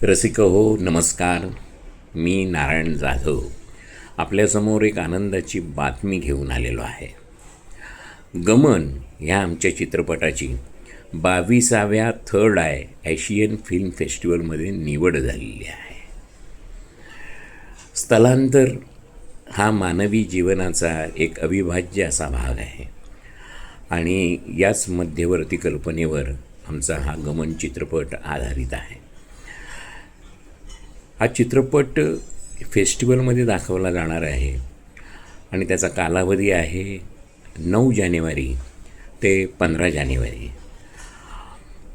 रसिक हो नमस्कार. मी नारायण जाधव आपल्यासमोर एक आनंदाची बातमी घेऊन आलेलो आहे. गमन ह्या आमच्या चित्रपटाची 22व्या थर्ड आय एशियन फिल्म फेस्टिवलमध्ये निवड झालेली आहे. स्थलांतर हा मानवी जीवनाचा एक अविभाज्य असा भाग आहे आणि याच मध्यवर्ती कल्पनेवर आमचा हा गमन चित्रपट आधारित आहे. हा चित्रपट फेस्टिवलमध्ये दाखवला जाणार आहे आणि त्याचा कालावधी आहे 9 जानेवारी ते 15 जानेवारी.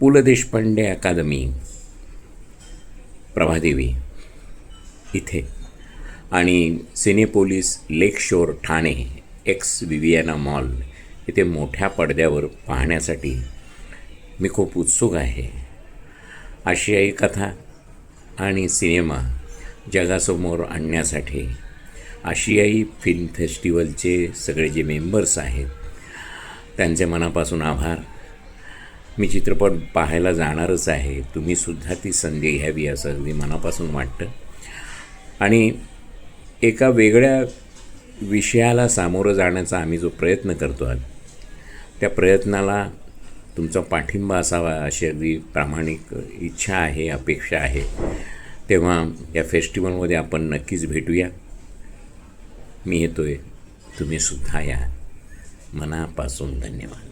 पु ल देशपांडे अकादमी, प्रभादेवी इथे आणि सिनेपोलिस लेक शोर ठाणे एक्स विवियाना मॉल इथे मोठ्या पडद्यावर पाहण्यासाठी मी खूप उत्सुक आहे. आशियाई कथा आणि सिनेमा जगासमोर आणण्यासाठी आशियाई फिल्म फेस्टिवलचे सगळे जे मेंबर्स आहेत त्यांचे मनापासून आभार. मी चित्रपट पाहायला जाणारच आहे. तुम्हीसुद्धा ती संधी घ्यावी असं अगदी मनापासून वाटतं. आणि एका वेगळ्या विषयाला सामोरं जाण्याचा आम्ही जो प्रयत्न करतो आहोत त्या प्रयत्नाला तुमचा पाठिंबा असावा अशी अगदी प्रामाणिक इच्छा आहे, अपेक्षा आहे. तेव्हा या फेस्टिवलमध्ये आपण नक्कीच भेटूया. मी येतो आहे, तुम्हीसुद्धा या. मनापासून धन्यवाद.